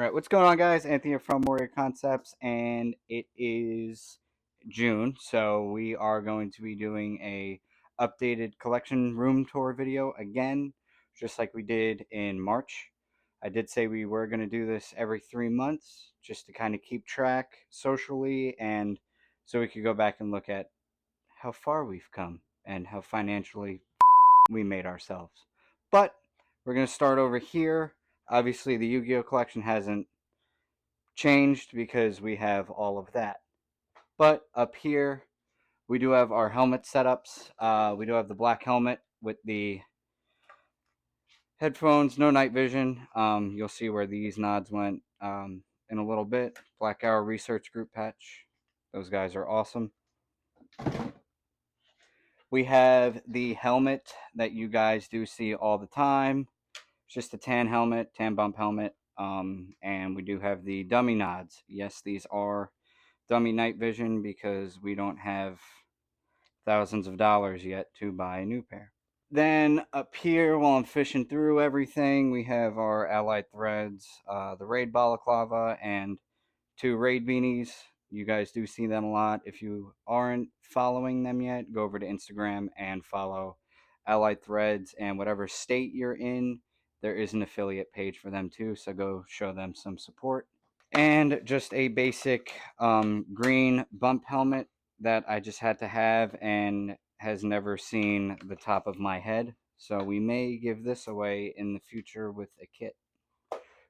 All right, what's going on, guys? Anthony from Warrior Concepts, and it is June, so we are going to be doing a updated collection room tour video again, just like we did in March. I did say we were going to do this every 3 months, just to kind of keep track socially, and so we could go back and look at how far we've come and how financially we made ourselves. But we're going to start over here. Obviously, the Yu-Gi-Oh collection hasn't changed because we have all of that. But up here, we do have our helmet setups. We do have the black helmet with the headphones, no night vision. You'll see where these nods went in a little bit. Black Arrow Research Group patch. Those guys are awesome. We have the helmet that you guys do see all the time. It's just a tan helmet, tan bump helmet. And we do have the dummy nods. Yes, these are dummy night vision because we don't have thousands of dollars yet to buy a new pair. Then up here, while I'm fishing through everything, we have our Allied Threads, the Raid Balaclava, and 2 Raid Beanies. You guys do see them a lot. If you aren't following them yet, go over to Instagram and follow Allied Threads, and whatever state you're in, there is an affiliate page for them too, so go show them some support. And just a basic green bump helmet that I just had to have and has never seen the top of my head. So we may give this away in the future with a kit.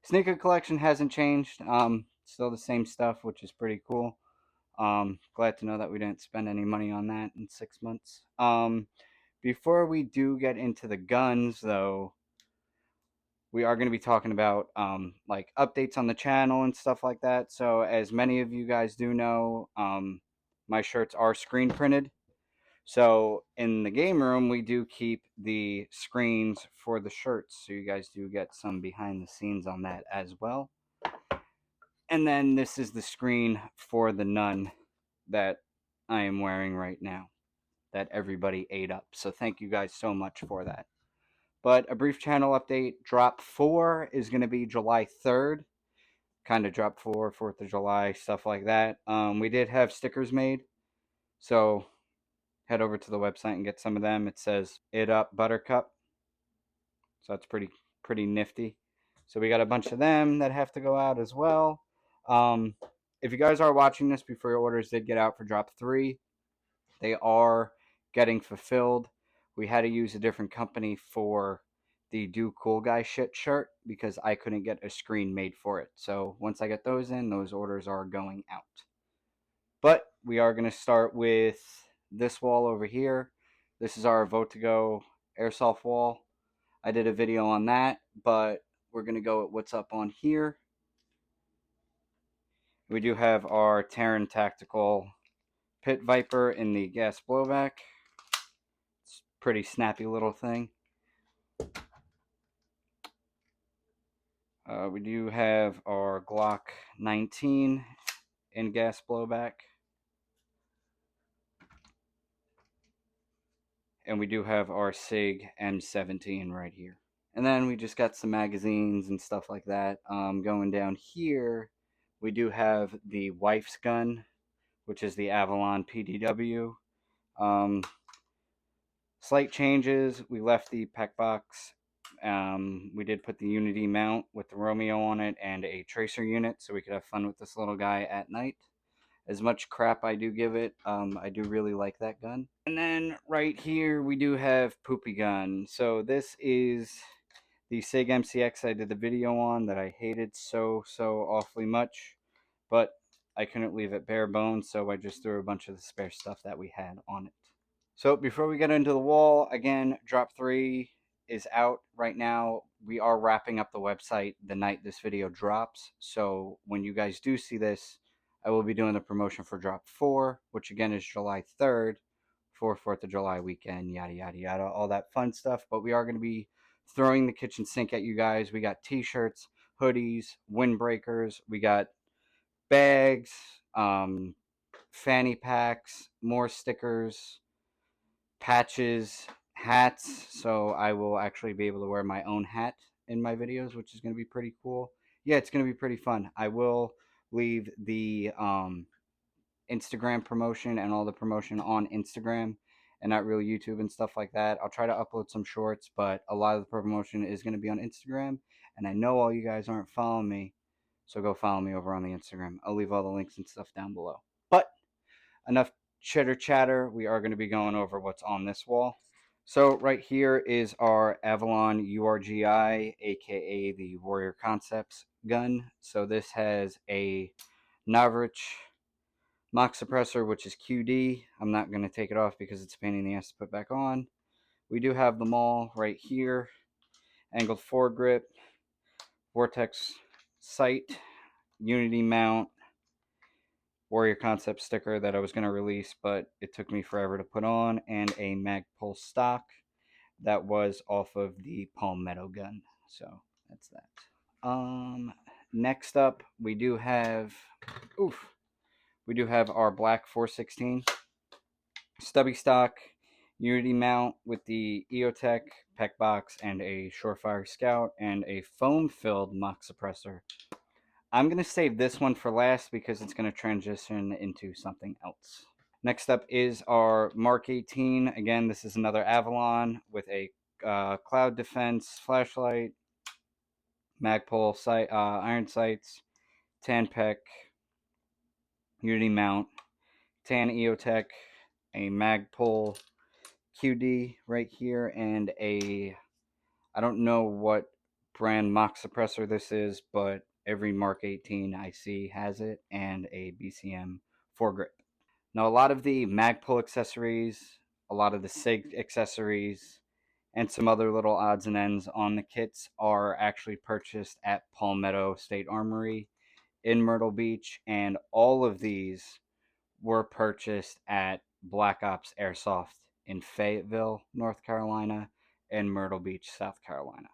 Sneaker collection hasn't changed. Still the same stuff, which is pretty cool. Glad to know that we didn't spend any money on that in 6 months. Before we do get into the guns, though, we are going to be talking about like updates on the channel and stuff like that. So as many of you guys do know, my shirts are screen printed. So in the game room, we do keep the screens for the shirts. So you guys do get some behind the scenes on that as well. And then this is the screen for the nun that I am wearing right now that everybody ate up. So thank you guys so much for that. But a brief channel update. Drop 4 is going to be July 3rd. Kind of drop 4, 4th of July, stuff like that. We did have stickers made. So head over to the website and get some of them. It says "It Up Buttercup." So that's pretty nifty. So we got a bunch of them that have to go out as well. If you guys are watching this before your orders did get out for drop 3, they are getting fulfilled. We had to use a different company for the Do Cool Guy shit shirt because I couldn't get a screen made for it. So once I get those in, those orders are going out. But we are going to start with this wall over here. This is our Vote to Go Airsoft wall. I did a video on that, but we're going to go at what's up on here. We do have our Terran Tactical Pit Viper in the gas blowback. It's a pretty snappy little thing. We do have our Glock 19 in gas blowback. And we do have our SIG M17 right here. And then we just got some magazines and stuff like that. Going down here, we do have the wife's gun, which is the Avalon PDW. Slight changes. We left the PEC box. We did put the Unity mount with the Romeo on it and a tracer unit so we could have fun with this little guy at night. As much crap I do give it, I do really like that gun. And then right here we do have Poopy Gun. So this is the SIG MCX I did the video on that I hated so awfully much. But I couldn't leave it bare bones, so I just threw a bunch of the spare stuff that we had on it. So before we get into the wall, again, drop 3 is out right now. We are wrapping up the website the night this video drops. So when you guys do see this, I will be doing the promotion for drop 4, which again is July 3rd for 4th of July weekend, yada, yada, yada, all that fun stuff. But we are going to be throwing the kitchen sink at you guys. We got t-shirts, hoodies, windbreakers. We got bags, fanny packs, more stickers, patches, hats. So I will actually be able to wear my own hat in my videos, which is going to be pretty cool. yeah, it's going to be pretty fun. I will leave the Instagram promotion and all the promotion on Instagram and not really YouTube and stuff like that. I'll try to upload some shorts, but a lot of the promotion is going to be on Instagram. And I know all you guys aren't following me, so go follow me over on the Instagram. I'll leave all the links and stuff down below. But enough chitter chatter. We are going to be going over what's on this wall. So right here is our Avalon URGI, aka the Warrior Concepts gun. So this has a Navrich mock suppressor, which is QD. I'm not going to take it off because it's a pain in the ass to put back on. We do have them all right here. Angled foregrip, Vortex sight, Unity mount, Warrior Concept sticker that I was going to release, but it took me forever to put on, and a Magpul stock that was off of the Palmetto gun. So that's that. Next up, we do have our black 416 stubby stock Unity mount with the EOTech PEC box and a Surefire Scout and a foam-filled mock suppressor. I'm going to save this one for last because it's going to transition into something else. Next up is our Mark 18. Again, this is another Avalon with a cloud defense flashlight, Magpul sight, iron sights, tan PEC, Unity mount, tan EOTech, a Magpul QD right here, and I don't know what brand mock suppressor this is, but every Mark 18 I see has it, and a BCM foregrip. Now, a lot of the Magpul accessories, a lot of the SIG accessories, and some other little odds and ends on the kits are actually purchased at Palmetto State Armory in Myrtle Beach, and all of these were purchased at Black Ops Airsoft in Fayetteville, North Carolina, and Myrtle Beach, South Carolina.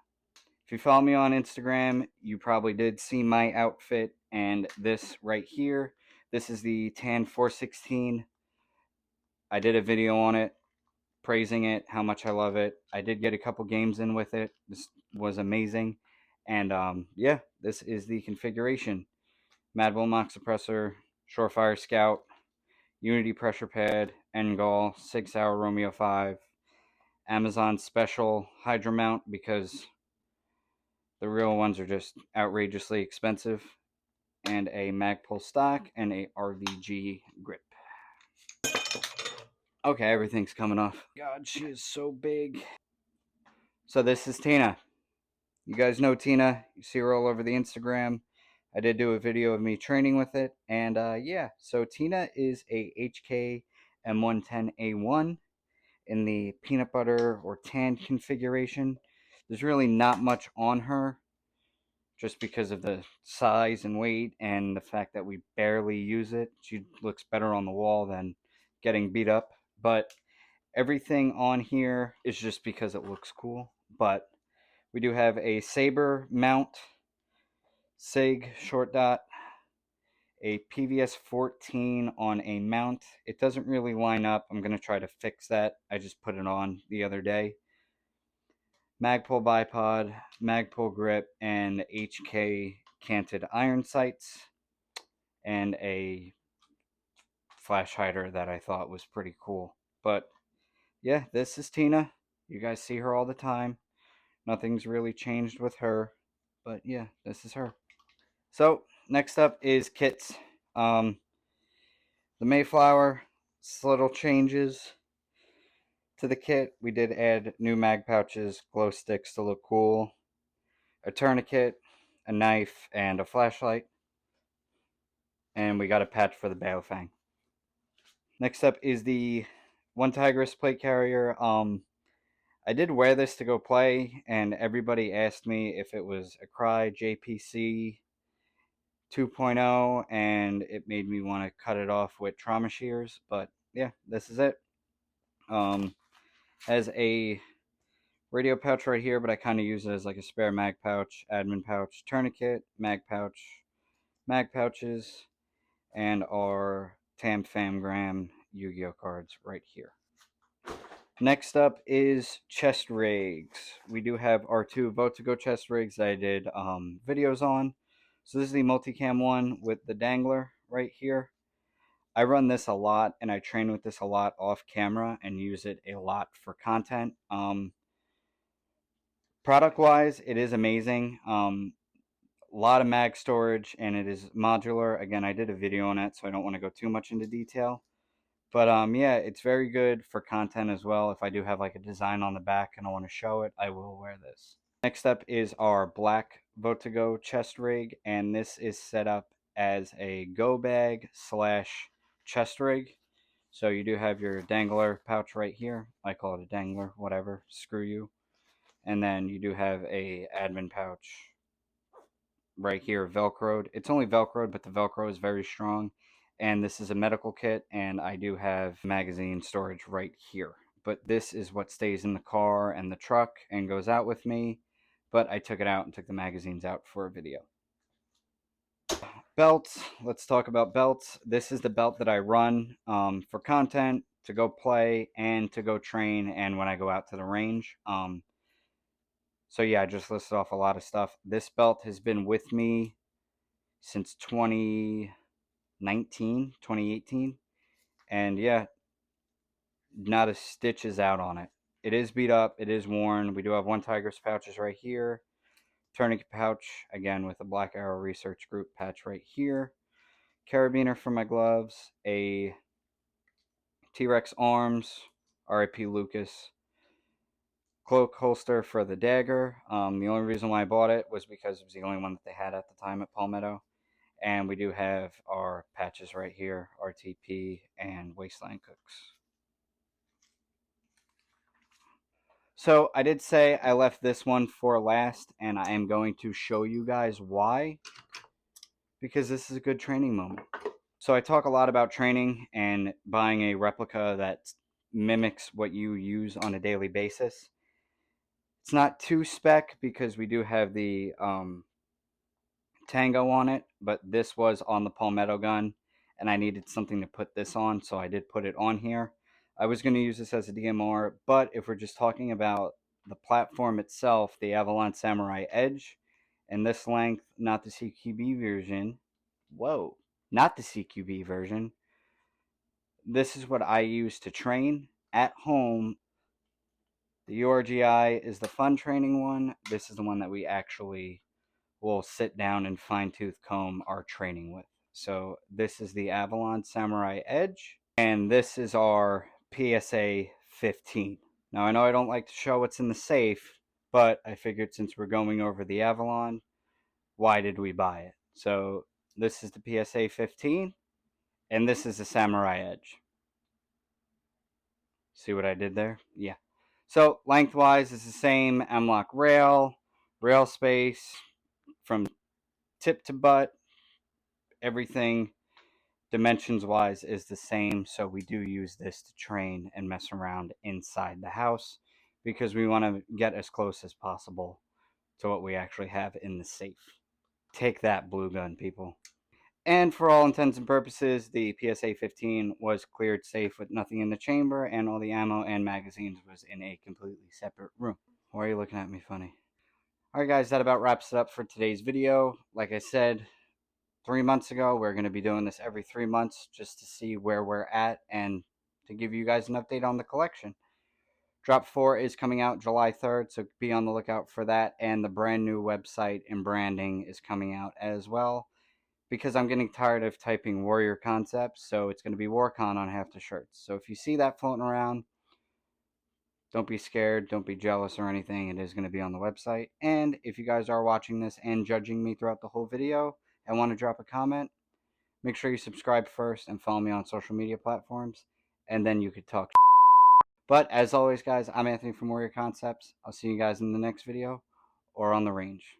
If you follow me on Instagram, you probably did see my outfit, and this right here, this is the Tan 416. I did a video on it, praising it, how much I love it. I did get a couple games in with it. This was amazing. And yeah, this is the configuration. Madville Mock Suppressor, Surefire Scout, Unity Pressure Pad, Engall, 6 Hour Romeo 5, Amazon Special Hydra Mount because the real ones are just outrageously expensive, and a Magpul stock and a RVG grip. Okay, everything's coming off. God, she is so big. So this is Tina. You guys know Tina. You see her all over the Instagram. I did do a video of me training with it. And yeah, so Tina is a HK M110A1 in the peanut butter or tan configuration. There's really not much on her just because of the size and weight and the fact that we barely use it. She looks better on the wall than getting beat up. But everything on here is just because it looks cool. But we do have a Saber mount, SIG short dot, a PVS 14 on a mount. It doesn't really line up. I'm going to try to fix that. I just put it on the other day. Magpul bipod, Magpul grip, and HK canted iron sights, and a flash hider that I thought was pretty cool. But yeah, this is Tina. You guys see her all the time. Nothing's really changed with her. But yeah, this is her. So next up is kits. The Mayflower, little changes to the kit. We did add new mag pouches, glow sticks to look cool, a tourniquet, a knife, and a flashlight. And we got a patch for the Baofeng. Next up is the One Tigris plate carrier. I did wear this to go play, and everybody asked me if it was a Cry JPC 2.0, and it made me want to cut it off with trauma shears. But yeah, this is it. Has a radio pouch right here, but I kind of use it as like a spare mag pouch, admin pouch, tourniquet, mag pouch, mag pouches, and our Tam Fam Gram Yu-Gi-Oh cards right here. Next up is chest rigs. We do have our two Vote to Go chest rigs that I did videos on. So this is the multicam one with the dangler right here. I run this a lot and I train with this a lot off camera and use it a lot for content. Product wise, it is amazing. A lot of mag storage and it is modular. Again, I did a video on it, so I don't want to go too much into detail. But yeah, it's very good for content as well. If I do have like a design on the back and I want to show it, I will wear this. Next up is our black Votigo chest rig, and this is set up as a go bag slash chest rig. So you do have your dangler pouch right here. I call it a dangler, whatever, screw you. And then you do have a admin pouch right here, velcroed. It's only velcroed, but the velcro is very strong. And this is a medical kit, and I do have magazine storage right here. But this is what stays in the car and the truck and goes out with me. But I took it out and took the magazines out for a video. Belts, let's talk about belts. This is the belt that I run for content, to go play, and to go train, and when I go out to the range. So yeah, I just listed off a lot of stuff. This belt has been with me since 2019, 2018. And yeah, not a stitch is out on it. It is beat up, it is worn. We do have one Tiger's pouches right here. Tourniquet pouch, again with a Black Arrow Research Group patch right here. Carabiner for my gloves. A T-Rex arms, RIP Lucas. Cloak holster for the dagger. The only reason why I bought it was because it was the only one that they had at the time at Palmetto. And we do have our patches right here, RTP and Wasteland Cooks. So I did say I left this one for last, and I am going to show you guys why. Because this is a good training moment. So I talk a lot about training and buying a replica that mimics what you use on a daily basis. It's not too spec because we do have the Tango on it, but this was on the Palmetto gun, and I needed something to put this on, so I did put it on here. I was going to use this as a DMR, but if we're just talking about the platform itself, the Avalon Samurai Edge, and this length, not the CQB version, whoa, not the CQB version, this is what I use to train at home. The URGI is the fun training one. This is the one that we actually will sit down and fine-tooth comb our training with. So this is the Avalon Samurai Edge, and this is our PSA 15. Now I know I don't like to show what's in the safe, but I figured since we're going over the Avalon, why did we buy it? So this is the PSA 15, and this is the Samurai Edge. See what I did there? Yeah. So lengthwise, it's the same M-LOK rail space from tip to butt. Everything dimensions wise is the same, so we do use this to train and mess around inside the house because we want to get as close as possible to what we actually have in the safe. Take that, blue gun people. And for all intents and purposes, the PSA 15 was cleared safe with nothing in the chamber, and all the ammo and magazines was in a completely separate room. Why are you looking at me funny? Alright guys, that about wraps it up for today's video. Like I said 3 months ago, we're going to be doing this every 3 months just to see where we're at and to give you guys an update on the collection. Drop 4 is coming out July 3rd, so be on the lookout for that. And the brand new website and branding is coming out as well, because I'm getting tired of typing Warrior Concepts, so it's going to be WarCon on half the shirts. So if you see that floating around, don't be scared, don't be jealous or anything. It is going to be on the website. And if you guys are watching this and judging me throughout the whole video and want to drop a comment, make sure you subscribe first and follow me on social media platforms, and then you could talk. But as always, guys, I'm Anthony from Warrior Concepts. I'll see you guys in the next video or on the range.